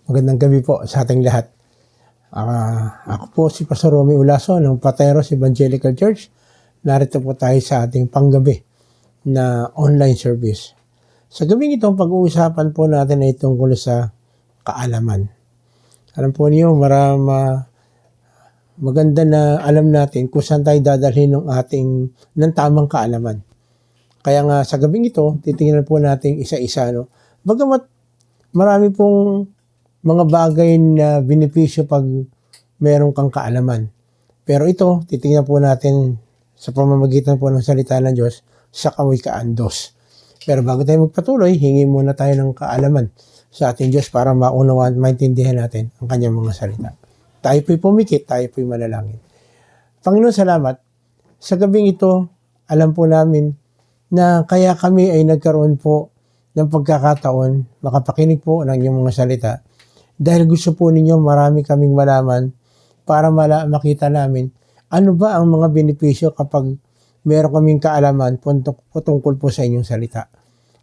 Magandang gabi po sa ating lahat. Ako po si Pastor Romy Ulaso ng Pateros Evangelical Church. Narito po tayo sa ating panggabi na online service. Sa gabing ito, pag-uusapan po natin ay tungkol sa kaalaman. Alam po niyo, maganda na alam natin kung saan tayo dadalhin ng tamang kaalaman. Kaya nga sa gabing ito, titingnan po natin isa-isa. Bagamat marami pong mga bagay na benepisyo pag meron kang kaalaman. Pero ito, titingnan po natin sa pamamagitan po ng salita ng Diyos sa Kawikaan 2. Pero bago tayo magpatuloy, hingi muna tayo ng kaalaman sa ating Diyos para maunawaan at maintindihan natin ang kanyang mga salita. Tayo po'y pumikit, tayo po'y manalangin. Panginoon, salamat. Sa gabing ito, alam po namin na kaya kami ay nagkaroon po ng pagkakataon, makapakinig po ng inyong mga salita. Dahil gusto po ninyo marami kaming malaman para makita namin ano ba ang mga benepisyo kapag meron kaming kaalaman tungkol po sa inyong salita.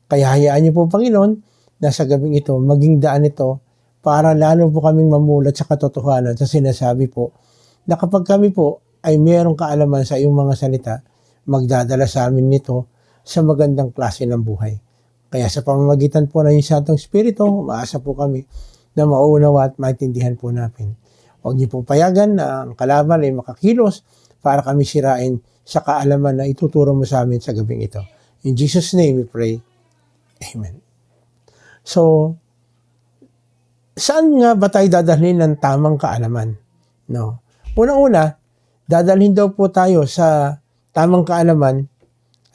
Kaya hayaan niyo po, Panginoon, na sa gabing ito, maging daan ito para lalo po kaming mamulat sa katotohanan sa sinasabi po na kapag kami po ay merong kaalaman sa iyong mga salita, magdadala sa amin nito sa magandang klase ng buhay. Kaya sa pamamagitan po ng iyong Santong Espiritu, umaasa po kami na mauunawa at maintindihan po natin. Huwag niyo pong payagan na ang kalaban ay makakilos para kami sirain sa kaalaman na ituturo mo sa amin sa gabing ito. In Jesus' name we pray. Amen. So, saan nga ba tayo dadalhin ng tamang kaalaman? No. Unang-una, dadalhin daw po tayo sa tamang kaalaman,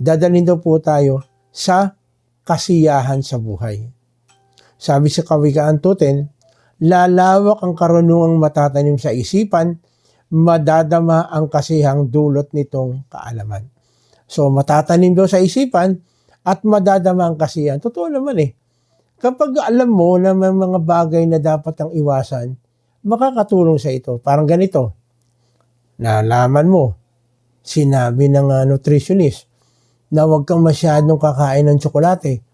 dadalhin daw po tayo sa kasiyahan sa buhay. Sabi sa Kawikaan 2:10, lalawak ang karunungang matatanim sa isipan, madadama ang kasihang dulot nitong kaalaman. So, matatanim daw sa isipan at madadama ang kasiyahan. Totoo naman eh. Kapag alam mo na may mga bagay na dapat ang iwasan, makakatulong sa ito. Parang ganito, nalaman mo, sinabi ng nutritionist na huwag kang masyadong kakain ng tsokolate.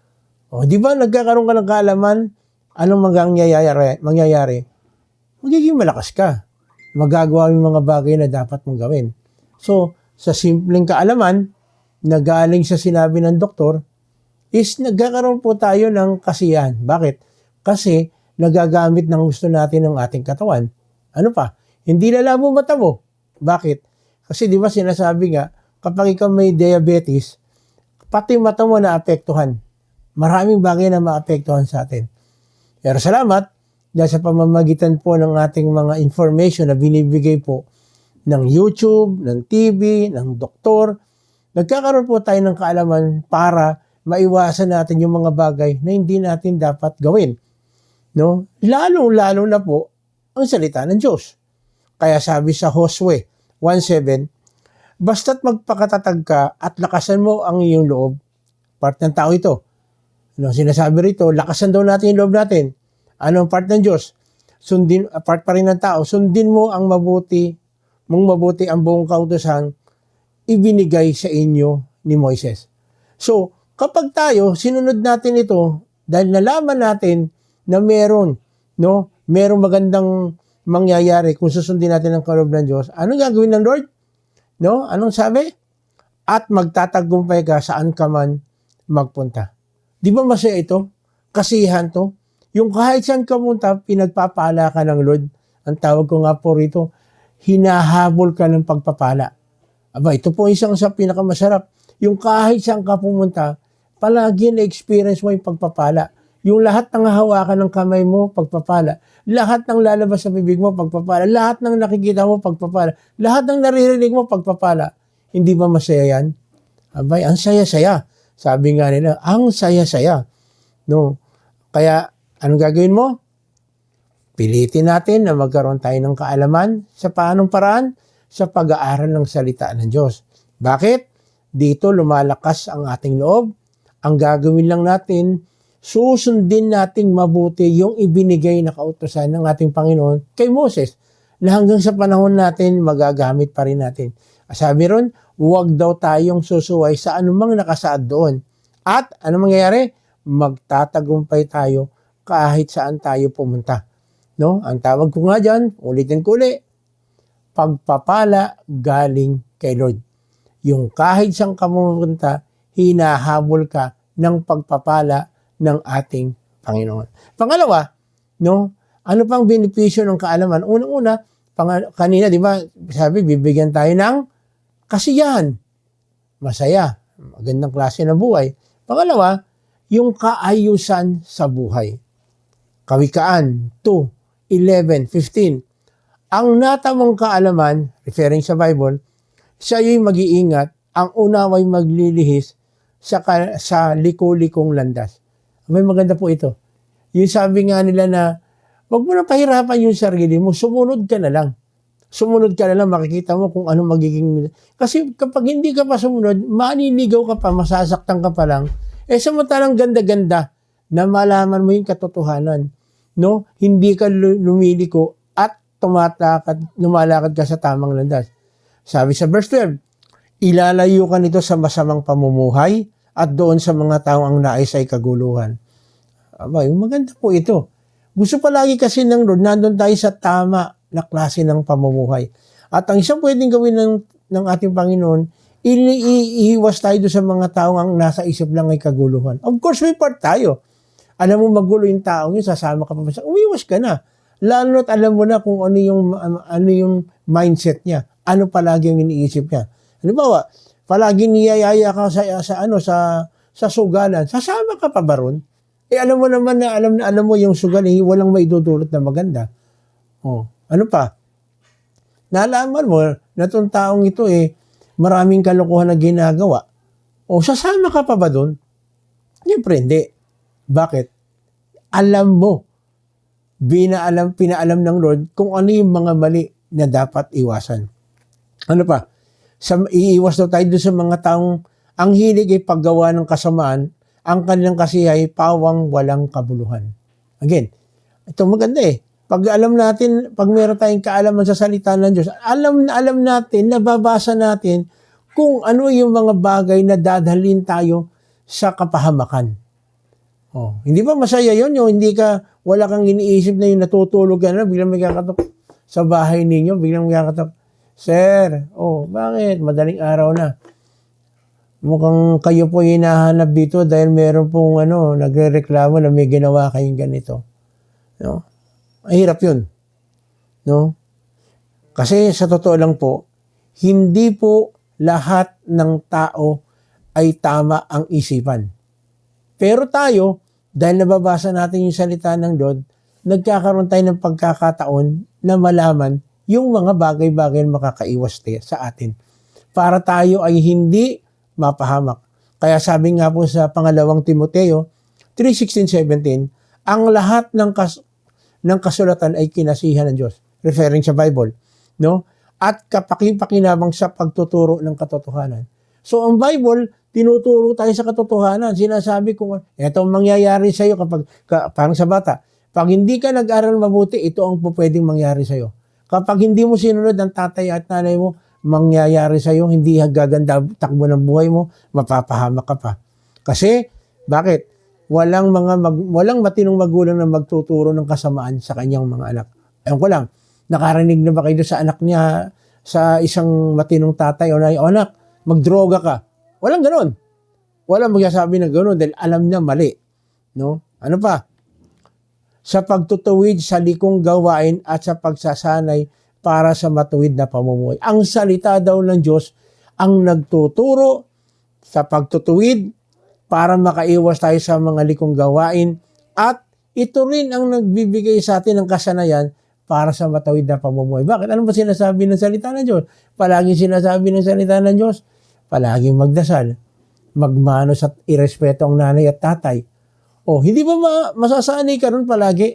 O, di ba nagkakaroon ka ng kaalaman? Anong mangyayari? Magiging malakas ka. Magagawa yung mga bagay na dapat mong gawin. So, sa simpleng kaalaman na galing sa sinabi ng doktor, is nagkakaroon po tayo ng kasiyahan. Bakit? Kasi nagagamit ng gusto natin ng ating katawan. Ano pa? Hindi lalabo mata mo. Bakit? Kasi di ba sinasabi nga, kapag ikaw may diabetes, pati mata mo naapektuhan. Maraming bagay na maapektuhan sa atin. Pero salamat, dahil sa pamamagitan po ng ating mga information na binibigay po ng YouTube, ng TV, ng doktor, nagkakaroon po tayo ng kaalaman para maiwasan natin yung mga bagay na hindi natin dapat gawin. No? Lalo na po ang salita ng Diyos. Kaya sabi sa Josue 1:7, basta't magpakatatag ka at lakasan mo ang iyong loob, part ng tao ito. Sinasabi rito, lakasan daw natin yung loob natin. Anong part ng Diyos? Part pa rin ng tao. Sundin mo ang mabuti ang buong kautusan ibinigay sa inyo ni Moises. So, kapag tayo, sinunod natin ito, dahil nalaman natin na merong magandang mangyayari kung susundin natin ang kaloob ng Diyos, anong gagawin ng Lord? Anong sabi? At magtatagumpay ka saan ka man magpunta. Di ba masaya ito? Kasiyahan to? Yung kahit saan ka punta, pinagpapala ka ng Lord. Ang tawag ko nga po rito, hinahabol ka ng pagpapala. Aba, ito po isang sa pinakamasarap. Yung kahit saan ka pumunta, palagi na-experience mo yung pagpapala. Yung lahat ng hawakan ng kamay mo, pagpapala. Lahat ng lalabas sa bibig mo, pagpapala. Lahat ng nakikita mo, pagpapala. Lahat ng naririnig mo, pagpapala. Hindi ba masaya yan? Abay, ang saya-saya. Sabi nga nila, ang saya-saya. No? Kaya, anong gagawin mo? Pilitin natin na magkaroon tayo ng kaalaman sa paanong paraan sa pag-aaral ng salita ng Diyos. Bakit? Dito lumalakas ang ating loob. Ang gagawin lang natin, susundin nating mabuti yung ibinigay na kautusan ng ating Panginoon kay Moses. Na hanggang sa panahon natin, magagamit pa rin natin. Sabi ron, huwag daw tayong susuway sa anumang nakasaad doon. At ano mangyayari? Magtatagumpay tayo kahit saan tayo pumunta. No? Ang tawag ko nga dyan, ulitin ko ulit, pagpapala galing kay Lord. Yung kahit saan ka pumunta, hinahabol ka ng pagpapala ng ating Panginoon. Pangalawa, no? Ano pang benepisyo ng kaalaman? Unang-una, kanina, di ba, sabi, bibigyan tayo ng kasiyahan. Masaya. Magandang klase ng buhay. Pangalawa, yung kaayusan sa buhay. Kawikaan 2:11-15. Ang natamang kaalaman, referring sa Bible, siya yung mag-iingat, ang unaway maglilihis sa liko-likong landas. May maganda po ito. Yung sabi nga nila na, wag mo na pahirapan yung sarili mo, sumunod ka na lang. Sumunod ka na lang, makikita mo kung ano magiging... Kasi kapag hindi ka pa sumunod, maninigaw ka pa, masasaktan ka pa lang. Samantalang ganda-ganda na malaman mo yung katotohanan. No? Hindi ka lumiliko at lumalakad ka sa tamang landas. Sabi sa verse 12, ilalayo ka nito sa masamang pamumuhay at doon sa mga taong ang nais ay kaguluhan. Abay, maganda po ito. Gusto palagi kasi ng Lord, nandun tayo sa tama na klase ng pamumuhay. At ang isang pwedeng gawin ng ating Panginoon, iiwas tayo doon sa mga taong ang nasa isip lang ay kaguluhan. Of course, may part tayo. Alam mo magulo yung taong yun, sasama ka pa sa umiwas ka na. Lalo na't alam mo na kung ano yung mindset niya. Ano palagi yung iniisip niya. Halimbawa, palagi niyayaya ka sa sugalan. Sasama ka pa ba ron? Alam mo naman na alam mo yung sugal, walang maidudulot na maganda. Ano pa? Nalaman mo na itong taong ito maraming kalokohan na ginagawa. Sasama ka pa ba doon? Siyempre hindi. Bakit? Alam mo, pinaalam ng Lord kung ano yung mga mali na dapat iwasan. Ano pa? Iiwas daw tayo doon sa mga taong ang hilig ay paggawa ng kasamaan, ang kanilang kasi ay pawang walang kabuluhan. Again, ito maganda Pag alam natin, pag meron tayong kaalaman sa salita ng Diyos, alam natin, nababasa natin kung ano yung mga bagay na dadalhin tayo sa kapahamakan. Hindi ba masaya yun? Yung wala kang iniisip na yung natutulog ka na, biglang may kakatok sa bahay ninyo, biglang may kakatok, Sir, bakit? Madaling araw na. Mukhang kayo po hinahanap dito dahil meron pong nagre-reklamo na may ginawa kayong ganito. No? Mahirap yun. No? Kasi sa totoo lang po, hindi po lahat ng tao ay tama ang isipan. Pero tayo, dahil nababasa natin yung salita ng Lord, nagkakaroon tayo ng pagkakataon na malaman yung mga bagay-bagay na makakaiwas sa atin. Para tayo ay hindi mapahamak. Kaya sabi nga po sa pangalawang Timoteo 3:16-17, ang lahat ng kasulatan ay kinasihan ng Diyos. Referring sa Bible. No? At kapakipakinabang sa pagtuturo ng katotohanan. So ang Bible, tinuturo tayo sa katotohanan. Sinasabi kung ito ang mangyayari sa iyo parang sa bata. Pag hindi ka nag-aral mabuti, ito ang pwedeng mangyari sa iyo. Kapag hindi mo sinunod ang tatay at nanay mo, mangyayari sa iyo, hindi gaganda takbo ng buhay mo, mapapahamak ka pa. Kasi, bakit? Walang matinong magulang na magtuturo ng kasamaan sa kanyang mga anak. Ewan ko lang, nakarinig na ba kayo sa anak niya, sa isang matinong tatay o anak, magdroga ka. Walang ganon. Walang magsasabi ng ganon dahil alam niya mali. No? Ano pa? Sa pagtutuwid sa likong gawain at sa pagsasanay para sa matuwid na pamumuhay. Ang salita daw ng Diyos ang nagtuturo sa pagtutuwid para makaiwas tayo sa mga likong gawain at ito rin ang nagbibigay sa atin ng kasanayan para sa matuwid na pamumuhay. Bakit? Ano ba sinasabi ng salita ng Diyos? Palaging sinasabi ng salita ng Diyos, palaging magdasal, magmanos at irespeto ang nanay at tatay. Hindi ba masasanay ka ron palagi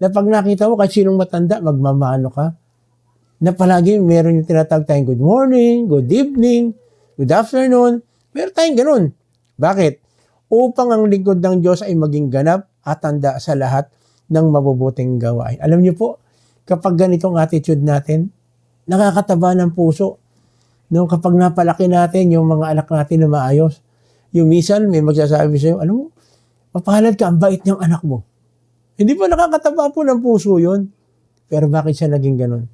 na pag nakita mo kahit sinong matanda, magmamano ka? Na palagi meron yung tinatawag tayong good morning, good evening, good afternoon. Meron tayong ganun. Bakit? Upang ang lingkod ng Diyos ay maging ganap at tanda sa lahat ng mabubuting gawain. Alam niyo po, kapag ganitong attitude natin, nakakataba ng puso. No, kapag napalaki natin yung mga anak natin na maayos, yung minsan may magsasabi sa'yo, alam mo, mapalad ka, ang bait niyang anak mo. Hindi ba nakakataba po ng puso yun? Pero bakit siya naging ganun?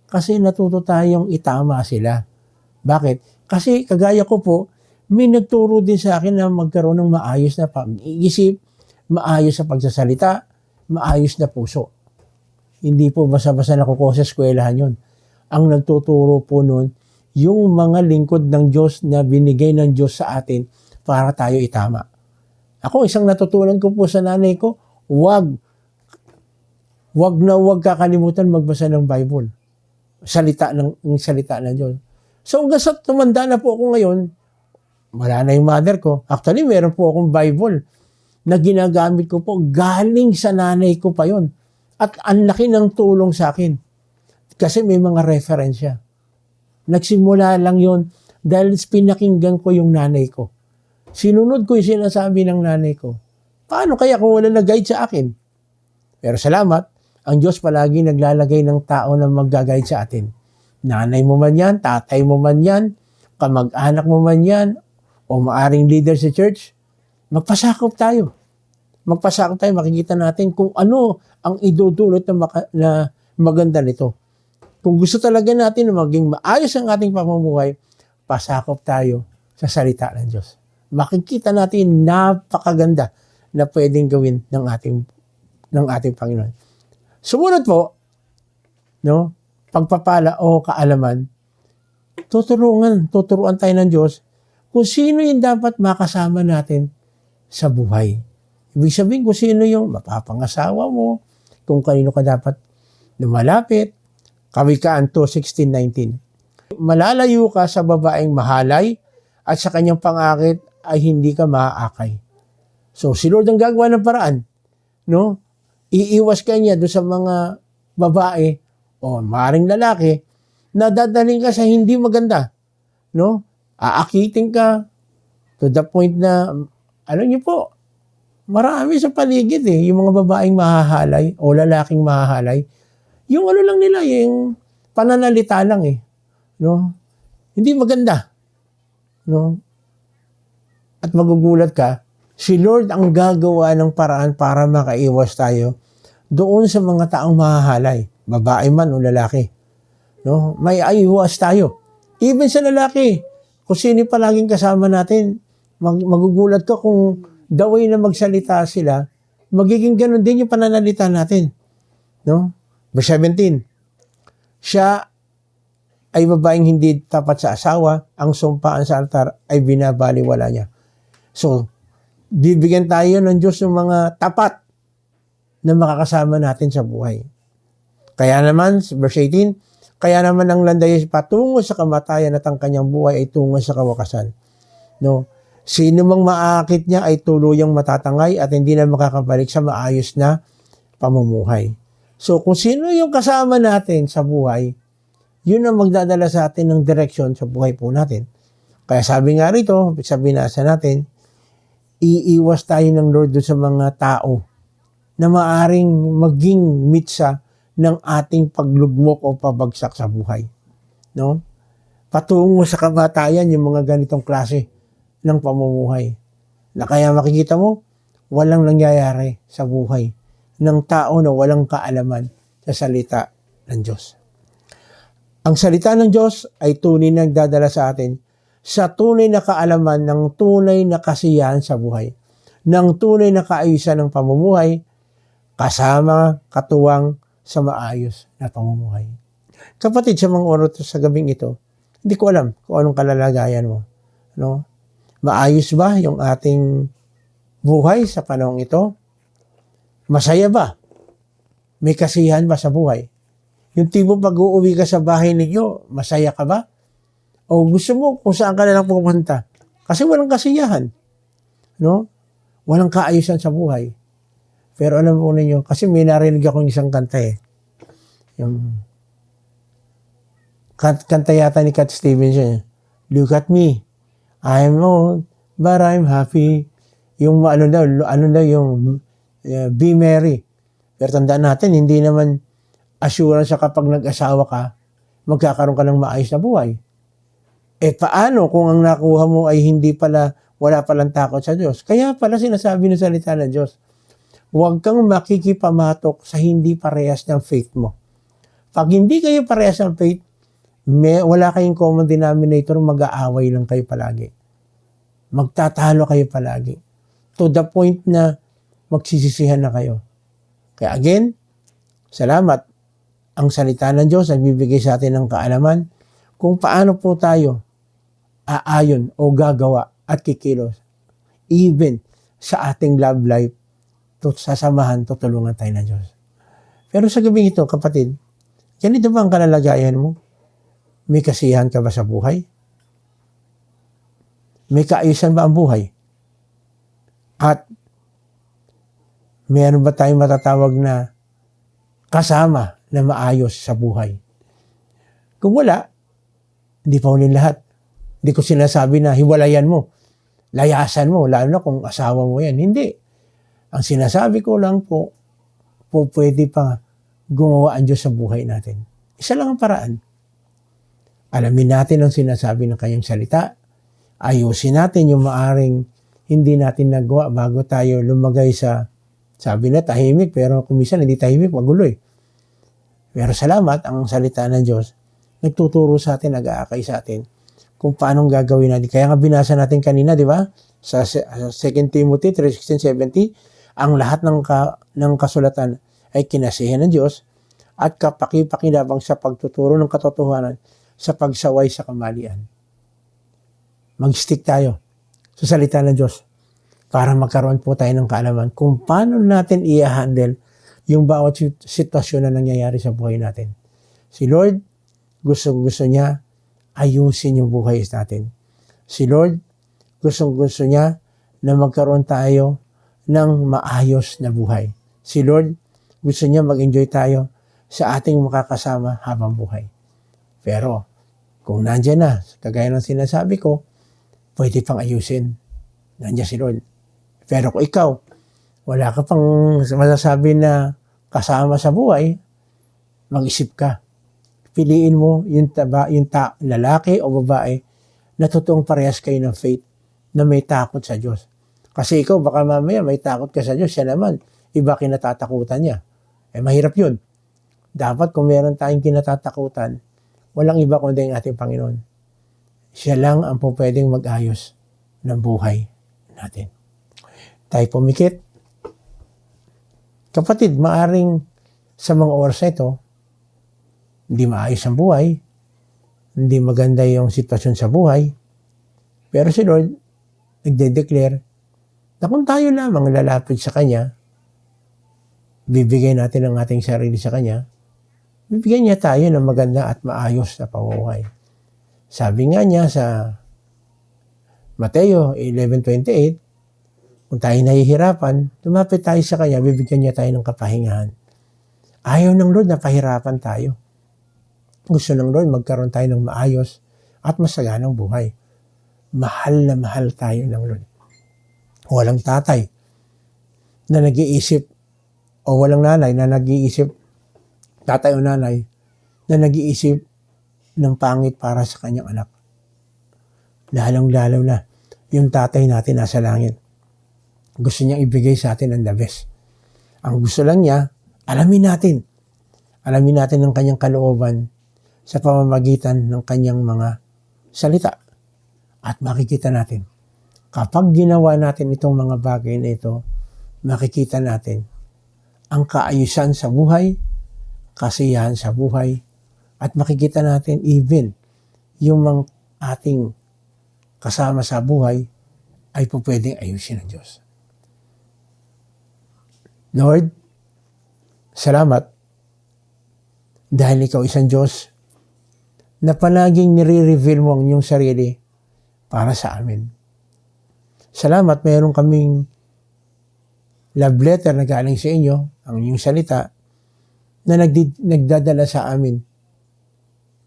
Kasi natuto tayong itama sila. Bakit? Kasi kagaya ko po, may nagturo din sa akin na magkaroon ng maayos na pag-iisip, maayos na pagsasalita, maayos na puso. Hindi po basta-basta nakukuha sa eskwelahan yun. Ang nagtuturo po nun, yung mga lingkod ng Diyos na binigay ng Diyos sa atin para tayo itama. Ako, isang natutunan ko po sa nanay ko, wag kakalimutan magbasa ng Bible. Salita ng Diyos. So, hanggang sa tumanda na po ako ngayon, wala na yung mother ko. Actually, meron po akong Bible na ginagamit ko po. Galing sa nanay ko pa yon. At ang laki ng tulong sa akin. Kasi may mga referensya. Nagsimula lang yon dahil pinakinggan ko yung nanay ko. Sinunod ko yung sinasabi ng nanay ko. Paano kaya kung wala nag-guide sa akin? Pero salamat, ang Diyos palagi naglalagay ng tao na mag-guide sa atin. Nanay mo man yan, tatay mo man yan, kamag-anak mo man yan, o maaring leader sa church, magpasakop tayo. Magpasakop tayo, makikita natin kung ano ang idudulot na maganda nito. Kung gusto talaga natin na maging maayos ang ating pamumuhay, pasakop tayo sa salita ng Diyos. Makikita natin napakaganda na pwedeng gawin ng ating Panginoon. Sumunod po, no, pagpapala o kaalaman, tuturuan tayo ng Diyos kung sino yung dapat makasama natin sa buhay. Ibig sabihin kung sino yung mapapangasawa mo, kung kanino ka dapat lumalapit. Kawikaan 2:16-19. Malalayo ka sa babaeng mahalay at sa kanyang pangakit ay hindi ka maaakay. So, si Lord ang gagawa ng paraan. No? Iiwas ka niya doon sa mga babae o maaaring lalaki na dadaling ka sa hindi maganda. No? Aakitin ka to the point na, alam niyo po, marami sa paligid yung mga babaeng mahahalay o lalaking mahahalay. Yung ano lang nila, yung pananalita lang no? Hindi maganda. No? At magugulat ka, si Lord ang gagawa ng paraan para makaiwas tayo doon sa mga taong mahahalay, babae man o lalaki. No? May aiwas tayo. Even sa lalaki, kung sino palaging kasama natin, magugulat ka kung the way na magsalita sila, magiging ganun din yung pananalita natin. No? Verse 17, siya ay babaeng hindi tapat sa asawa, ang sumpaan sa altar ay binabaliwala niya. So, bibigyan tayo ng Diyos ng mga tapat na makakasama natin sa buhay. Kaya naman, verse 18, kaya naman ang landay patungo sa kamatayan at ang kanyang buhay ay tungo sa kawakasan. No? Sino mang maakit niya ay tuluyang matatangay at hindi na makakabalik sa maayos na pamumuhay. So, kung sino yung kasama natin sa buhay, yun ang magdadala sa atin ng direksyon sa buhay po natin. Kaya sabi nga rito, sa binasa natin, iiwas tayo ng Lord doon sa mga tao na maaring maging mitsa ng ating paglugmok o pabagsak sa buhay. No? Patungo sa kamatayan yung mga ganitong klase ng pamumuhay. Na kaya makikita mo, walang nangyayari sa buhay ng tao na walang kaalaman sa salita ng Diyos. Ang salita ng Diyos ay tunay na nagdadala sa atin sa tunay na kaalaman ng tunay na kasiyahan sa buhay, ng tunay na kaayusan ng pamumuhay, kasama katuwang sa maayos na pamumuhay. Kapatid, sa mga oras sa gabing ito, hindi ko alam kung anong kalalagayan mo. No? Maayos ba yung ating buhay sa panahong ito? Masaya ba? May kasiyahan ba sa buhay? Yung tipo pag-uuwi ka sa bahay ninyo, masaya ka ba? O gusto mo kung saan ka na lang pupunta? Kasi walang kasiyahan. No? Walang kaayusan sa buhay. Pero alam mo ninyo, kasi may narinig akong isang kanta Yung kanta yata ni Cat Stevens Look at me. I'm old, but I'm happy. Yung ano daw yung be merry. Pero tandaan natin, hindi naman assurance sa kapag nag-asawa ka, magkakaroon ka ng maayos na buhay. Paano kung ang nakuha mo ay hindi pala, wala palang takot sa Diyos? Kaya pala sinasabi ng salita ng Diyos, huwag kang makikipamatok sa hindi parehas ng faith mo. Pag hindi kayo parehas ng faith, wala kayong common denominator, mag-aaway lang kayo palagi. Magtatalo kayo palagi. To the point na magsisisihan na kayo. Kaya again, salamat. Ang salita ng Diyos nagbibigay sa atin ng kaalaman kung paano po tayo aayon o gagawa at kikilos. Even sa ating love life, sasamahan, tutulungan tayo ng Diyos. Pero sa gabing ito, kapatid, ganito ba ang kalalagayan mo? May kasiyahan ka ba sa buhay? May kaayusan ba ang buhay? At meron ba tayong matatawag na kasama na maayos sa buhay? Kung wala, hindi pa ulit lahat. Hindi ko sinasabi na hiwalayan mo, layasan mo, lalo na kung asawa mo yan. Hindi. Ang sinasabi ko lang po pwede pa gumawa ang Diyos sa buhay natin. Isa lang ang paraan. Alamin natin ang sinasabi ng kanyang salita. Ayusin natin yung maaring hindi natin nagawa bago tayo lumagay sa, sabi na tahimik, pero kumisan hindi tahimik, magulo eh. Pero salamat, ang salita ng Diyos, nagtuturo sa atin, nag-aakay sa atin, kung paanong gagawin natin. Kaya nga binasa natin kanina, di ba? Sa 2 Timothy 3:16-17, ang lahat ng kasulatan ay kinasihan ng Diyos at kapaki-pakinabang sa pagtuturo ng katotohanan sa pagsaway sa kamalian. Mag-stick tayo sa salita ng Diyos para magkaroon po tayo ng kaalaman kung paano natin i-handle yung bawat sitwasyon na nangyayari sa buhay natin. Si Lord, gusto niya ayusin yung buhay natin. Si Lord, gusto niya na magkaroon tayo ng maayos na buhay. Si Lord, gusto niya mag-enjoy tayo sa ating makakasama habang buhay. Pero, kung nandyan na, kagaya ng sinasabi ko, pwede pang ayusin. Nandiyan si Lord. Pero kung ikaw, wala ka pang masasabi na kasama sa buhay, mag-isip ka. Piliin mo yung lalaki o babae na totoong parehas kayo ng faith, na may takot sa Diyos. Kasi ikaw, baka mamaya may takot ka sa Diyos, siya naman, iba kinatatakutan niya. Mahirap yun. Dapat kung meron tayong kinatatakutan, walang iba kundi ang ating Panginoon. Siya lang ang pwedeng mag-ayos ng buhay natin. Tayo pumikit. Kapatid, maaring sa mga oras na ito, hindi maayos ang buhay, hindi maganda yung sitwasyon sa buhay, pero si Lord, nagde-declare na kung tayo lamang lalapit sa Kanya, bibigay natin ang ating sarili sa Kanya, bibigyan niya tayo ng maganda at maayos na pamumuhay. Sabi nga niya sa Mateo 11:28, kung tayo nahihirapan, lumapit tayo sa Kanya, bibigyan niya tayo ng kapahingahan. Ayaw ng Lord na pahirapan tayo. Gusto ng Lord magkaroon tayo ng maayos at masaganang buhay. Mahal na mahal tayo ng Lord. Walang tatay na nag-iisip o walang nanay na nag-iisip, tatay o nanay na nag-iisip ng pangit para sa kanyang anak. Lalong-lalo na yung tatay natin nasa langit. Gusto niyang ibigay sa atin ang the best. Ang gusto lang niya, alamin natin ang kanyang kalooban sa pamamagitan ng kanyang mga salita. At makikita natin, kapag ginawa natin itong mga bagay na ito, makikita natin ang kaayusan sa buhay, kasiyahan sa buhay, at makikita natin even yung mga ating kasama sa buhay ay po pwedeng ayusin ng Diyos. Lord, salamat dahil ikaw isang Diyos na palaging nire-reveal mo ang iyong sarili para sa amin. Salamat, mayroon kaming love letter na galing sa inyo, ang inyong salita, na nagdadala sa amin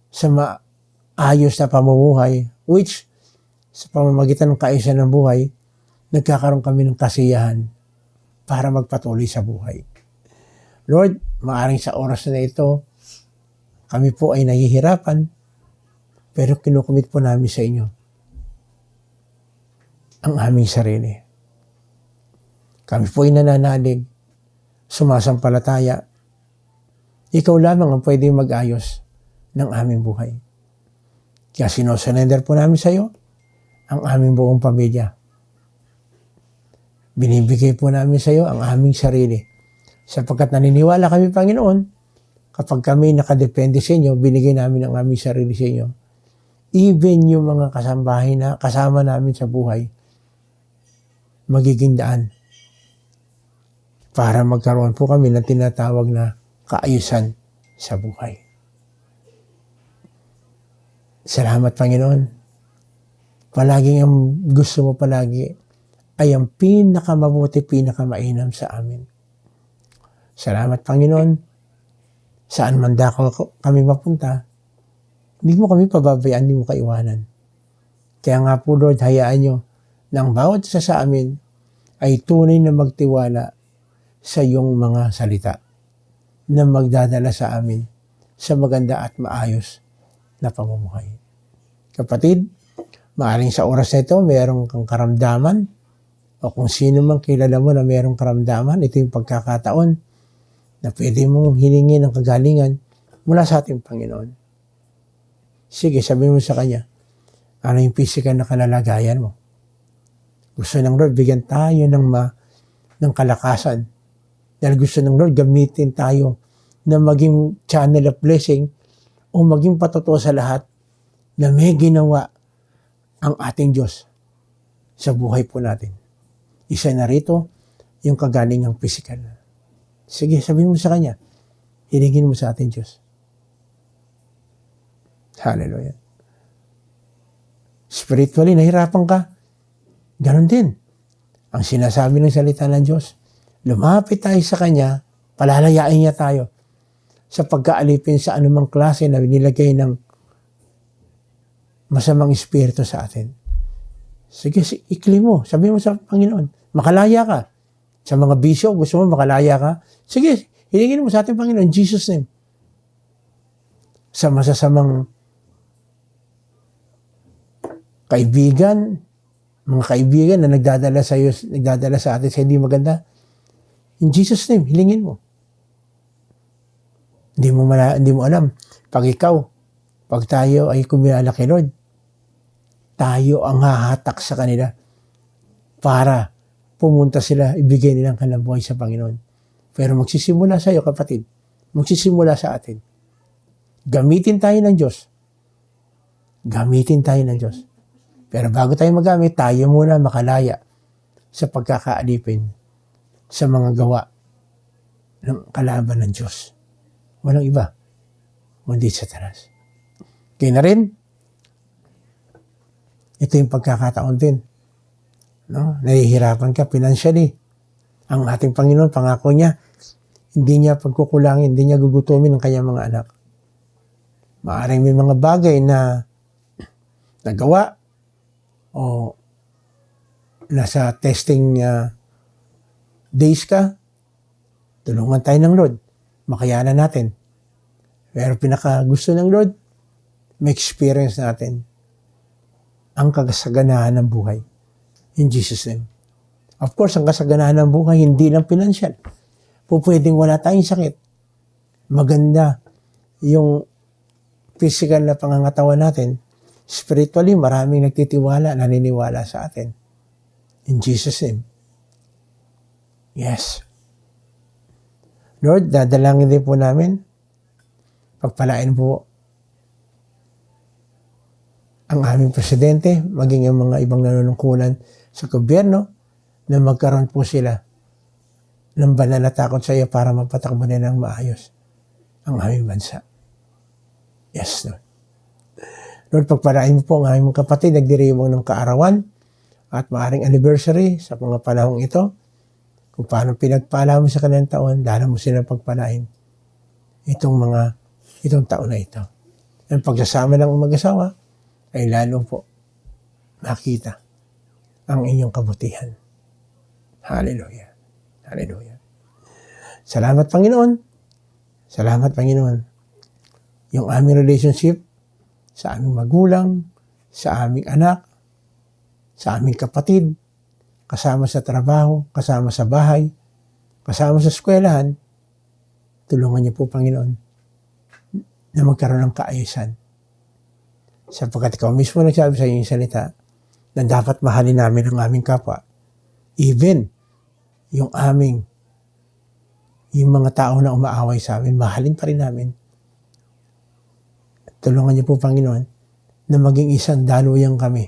sa maayos na pamumuhay, which sa pamamagitan ng kaayusan ng buhay, nagkakaroon kami ng kasiyahan para magpatuloy sa buhay. Lord, maaring sa oras na ito, kami po ay nahihirapan, pero kinukumit po namin sa inyo ang aming sarili. Kami po ay nananalig sumasampalataya. Ikaw lamang ang pwede mag-ayos ng aming buhay. Kaya sinosurrender po namin sa iyo ang aming buong pamilya. Binibigay po namin sa iyo ang aming sarili. Sapagkat naniniwala kami, Panginoon, kapag kami nakadepende sa inyo, binigay namin ang aming sarili sa inyo. Even yung mga kasambahay na kasama namin sa buhay, magiging daan para magkaroon po kami ng tinatawag na kaayusan sa buhay. Salamat, Panginoon. Palaging ang gusto mo palagi ay ang pinakamabuti, pinakamainam sa amin. Salamat, Panginoon. Saan man dako kami mapunta, hindi mo kami pababayaan, hindi mo kaiwanan. Kaya nga po, Lord, hayaan nyo ng bawat isa sa amin ay tunay na magtiwala sa iyong mga salita na magdadala sa amin sa maganda at maayos na pamumuhay. Kapatid, maaaring sa oras na ito, mayroong kang karamdaman o kung sino man kilala mo na mayroong karamdaman, ito yung pagkakataon na pwede mong hilingin ang kagalingan mula sa ating Panginoon. Sige, sabihin mo sa Kanya, ano yung physical na kalalagayan mo? Gusto ng Lord, bigyan tayo ng kalakasan. Dahil gusto ng Lord, gamitin tayo na maging channel of blessing o maging patotoo sa lahat na may ginawa ang ating Diyos sa buhay po natin. Isa na rito, yung kagalingang physical. Sige, sabihin mo sa Kanya, hilingin mo sa ating Diyos. Hallelujah. Spiritually, nahirapan ka. Ganon din. Ang sinasabi ng salita ng Diyos, lumapit tayo sa Kanya, palalayain niya tayo sa pagkaalipin sa anumang klase na nilagay ng masamang espiritu sa atin. Sige, ikli mo. Sabihin mo sa Panginoon, makalaya ka. Sa mga bisyo, gusto mo makalaya ka? Sige, hilingin mo sa ating Panginoon, in Jesus' name. Sa masasamang kaibigan, mga kaibigan na nagdadala sa iyo, nagdadala sa atin sa hindi maganda, in Jesus' name, hilingin mo. Hindi mo alam. Pag tayo ay kumilala kay Lord, tayo ang hahatak sa kanila para pumunta sila, ibigay nilang kanilang buhay sa Panginoon. Pero magsisimula sa iyo, kapatid. Magsisimula sa atin. Gamitin tayo ng Diyos. Gamitin tayo ng Diyos. Pero bago tayo magamit, tayo muna makalaya sa pagkakaalipin sa mga gawa ng kalaban ng Diyos. Walang iba, kundi Satanas. Kaya na rin, ito yung pagkakataon din. No? Nahihirapan ka financially. Ang ating Panginoon, pangako niya, hindi niya pagkukulangin, hindi niya gugutumin ang kanyang mga anak. Maaaring may mga bagay na nagawa o nasa testing days ka, tulungan tayo ng Lord. Makayanan natin. Pero pinaka gusto ng Lord, ma-experience natin ang kasaganahan ng buhay. In Jesus' name. Of course, ang kasaganahan ng buhay, hindi lang pinansyal. Pwedeng wala tayong sakit. Maganda yung physical na pangangatawan natin. Spiritually, maraming nagtitiwala, naniniwala sa atin. In Jesus' name. Yes. Lord, dadalangin din po namin. Pagpalain po ang aming presidente, maging ang mga ibang nanunungkulan sa gobyerno, na magkaroon po sila ng banal na takot sa iyo para mapatakbo nila ng maayos ang aming bansa. Yes, Lord. Lord, pagpalain mo po ang aming kapatid, nagdiriwang ng kaarawan at maaaring anniversary sa mga panahong ito. Kung paano pinagpala mo sa kanilang taon, dahil mo silang pagpalain itong taon na ito. Ang pagsasama ng mag-asawa ay lalo po makita ang inyong kabutihan. Hallelujah. Hallelujah. Salamat, Panginoon. Salamat, Panginoon. Yung aming relationship sa aming magulang, sa aming anak, sa aming kapatid, kasama sa trabaho, kasama sa bahay, kasama sa eskwelahan, tulungan niyo po, Panginoon, na magkaroon ng kaayusan. Sapagkat ikaw mismo nagsabi sa iyong salita na dapat mahalin namin ang aming kapwa. Even yung mga tao na umaaway sa amin, mahalin pa rin namin. Tulungan niyo po, Panginoon, na maging isang daluyan kami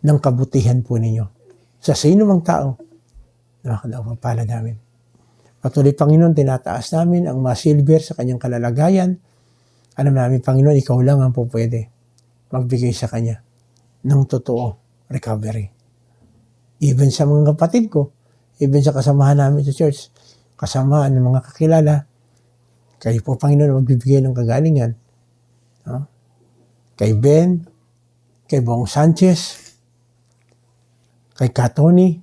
ng kabutihan po ninyo sa sino mang tao na makadapapala namin. Patuloy, Panginoon, tinataas namin ang mga silver sa kanyang kalalagayan. Alam namin, Panginoon, ikaw lang ang po pwede magbigay sa kanya ng totoo recovery. Even sa mga kapatid ko, even sa kasamahan namin sa church, kasamahan ng mga kakilala, kayo po, Panginoon, magbibigay ng kagalingan. No? Kay Ben, kay Bong Sanchez, kay Katoni,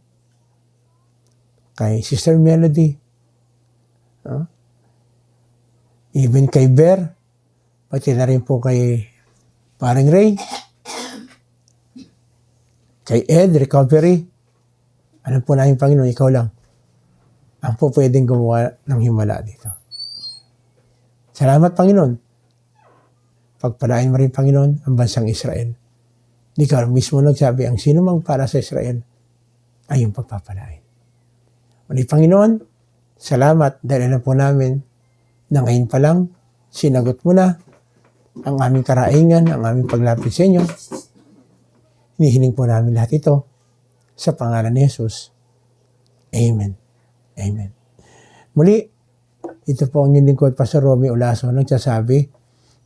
kay Sister Melody, even kay Bear, pati na rin po kay Paring Ray, kay Ed, recovery. Alam po namin, Panginoon, ikaw lang ang po pwedeng gumawa ng himala dito. Salamat, Panginoon. Pagpalain mo rin, Panginoon, ang bansang Israel. Ikaw mismo nagsabi, ang sino mang para sa Israel ay yung pagpapalain. Muli, Panginoon, salamat dahil alam po namin na ngayon pa lang, sinagot mo na ang aming karaingan, ang aming paglapit sa inyo. Hinihiling po namin lahat ito sa pangalan ni Jesus. Amen. Amen. Muli, ito po ang inyong lingkod, Pastor Romy Olaso, nagsasabi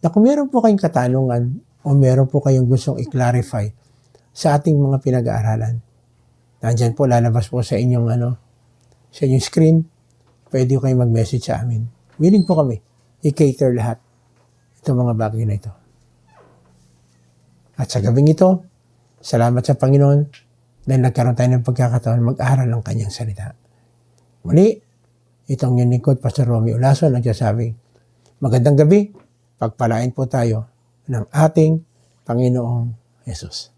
na kung meron po kayong katanungan o meron po kayong gustong i-clarify sa ating mga pinag-aaralan, nandyan po, lalabas po sa inyong sa inyong screen, pwede kayong mag-message sa amin. Willing po kami i-cater lahat itong mga bagay na ito. At sa gabing ito, salamat sa Panginoon dahil nagkaroon tayo ng pagkakataon mag-aral ng kanyang salita. Muli, itong yung lingkod, Pastor Romy Olaso, nagsasabi, magandang gabi, pagpalain po tayo ng ating Panginoong Jesus.